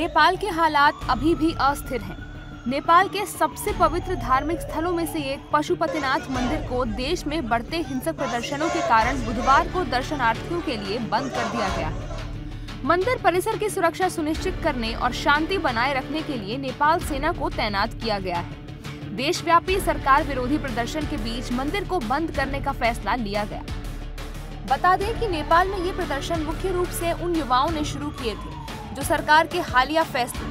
नेपाल के हालात अभी भी अस्थिर हैं। नेपाल के सबसे पवित्र धार्मिक स्थलों में से एक पशुपतिनाथ मंदिर को देश में बढ़ते हिंसक प्रदर्शनों के कारण बुधवार को दर्शनार्थियों के लिए बंद कर दिया गया। मंदिर परिसर की सुरक्षा सुनिश्चित करने और शांति बनाए रखने के लिए नेपाल सेना को तैनात किया गया है। देशव्यापी सरकार विरोधी प्रदर्शन के बीच मंदिर को बंद करने का फैसला लिया गया। बता दें कि नेपाल में ये प्रदर्शन मुख्य रूप से उन युवाओं ने शुरू किए थे जो सरकार के हालिया फैसले,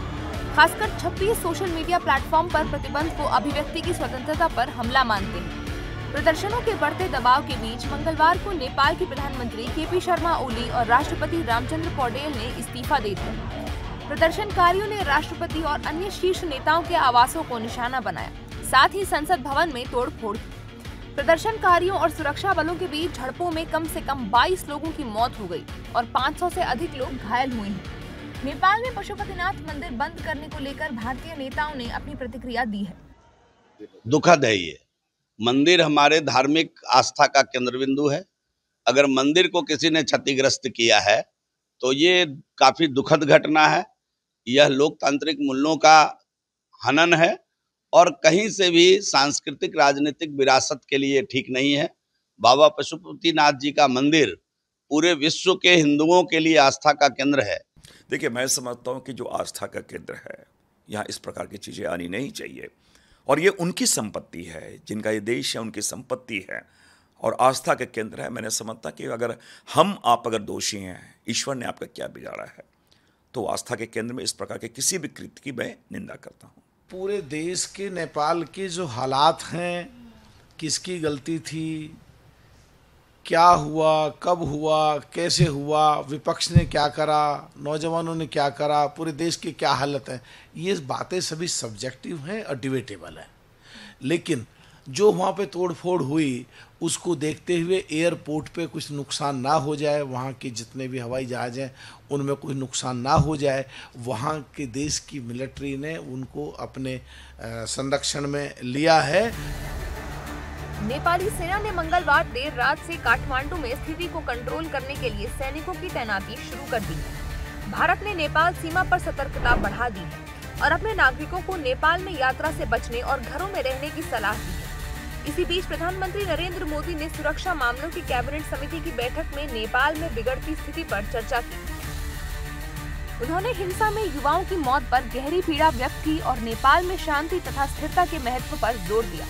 खासकर 26 सोशल मीडिया प्लेटफॉर्म पर प्रतिबंध को अभिव्यक्ति की स्वतंत्रता पर हमला मानते हैं। प्रदर्शनों के बढ़ते दबाव के बीच मंगलवार को नेपाल के प्रधानमंत्री केपी शर्मा ओली और राष्ट्रपति रामचंद्र पौडेल ने इस्तीफा दे दिया। प्रदर्शनकारियों ने राष्ट्रपति और अन्य शीर्ष नेताओं के आवासों को निशाना बनाया, साथ ही संसद भवन में तोड़फोड़ की। प्रदर्शनकारियों और सुरक्षा बलों के बीच झड़पों में कम से कम 22 लोगों की मौत हो गई और 500 से अधिक लोग घायल हुए हैं। नेपाल में पशुपतिनाथ मंदिर बंद करने को लेकर भारतीय नेताओं ने अपनी प्रतिक्रिया दी है। दुखद है ये। मंदिर हमारे धार्मिक आस्था का केंद्र बिंदु है। अगर मंदिर को किसी ने क्षतिग्रस्त किया है तो ये काफी दुखद घटना है। यह लोकतांत्रिक मूल्यों का हनन है और कहीं से भी सांस्कृतिक राजनीतिक विरासत के लिए ठीक नहीं है। बाबा पशुपतिनाथ जी का मंदिर पूरे विश्व के हिंदुओं के लिए आस्था का केंद्र है। देखिए, मैं समझता हूं कि जो आस्था का केंद्र है, यहाँ इस प्रकार की चीज़ें आनी नहीं चाहिए और ये उनकी संपत्ति है, जिनका ये देश है उनकी संपत्ति है और आस्था का केंद्र है। मैंने समझता कि अगर अगर दोषी हैं, ईश्वर ने आपका क्या बिगाड़ा है, तो आस्था के केंद्र में इस प्रकार के किसी भी कृत्य की मैं निंदा करता हूँ। पूरे देश के नेपाल के जो हालात हैं, किसकी गलती थी, क्या हुआ, कब हुआ, कैसे हुआ, विपक्ष ने क्या करा, नौजवानों ने क्या करा, पूरे देश की क्या हालत है, ये बातें सभी सब्जेक्टिव हैं और डिबेटेबल हैं। लेकिन जो वहाँ पे तोड़फोड़ हुई उसको देखते हुए एयरपोर्ट पे कुछ नुकसान ना हो जाए, वहाँ के जितने भी हवाई जहाज हैं उनमें कोई नुकसान ना हो जाए, वहाँ के देश की मिलिट्री ने उनको अपने संरक्षण में लिया है। नेपाली सेना ने मंगलवार देर रात से काठमांडू में स्थिति को कंट्रोल करने के लिए सैनिकों की तैनाती शुरू कर दी है। भारत ने नेपाल सीमा पर सतर्कता बढ़ा दी है और अपने नागरिकों को नेपाल में यात्रा से बचने और घरों में रहने की सलाह दी है। इसी बीच प्रधानमंत्री नरेंद्र मोदी ने सुरक्षा मामलों की कैबिनेट समिति की बैठक में नेपाल में बिगड़ती स्थिति पर चर्चा की। उन्होंने हिंसा में युवाओं की मौत पर गहरी पीड़ा व्यक्त की और नेपाल में शांति तथा स्थिरता के महत्व पर जोर दिया।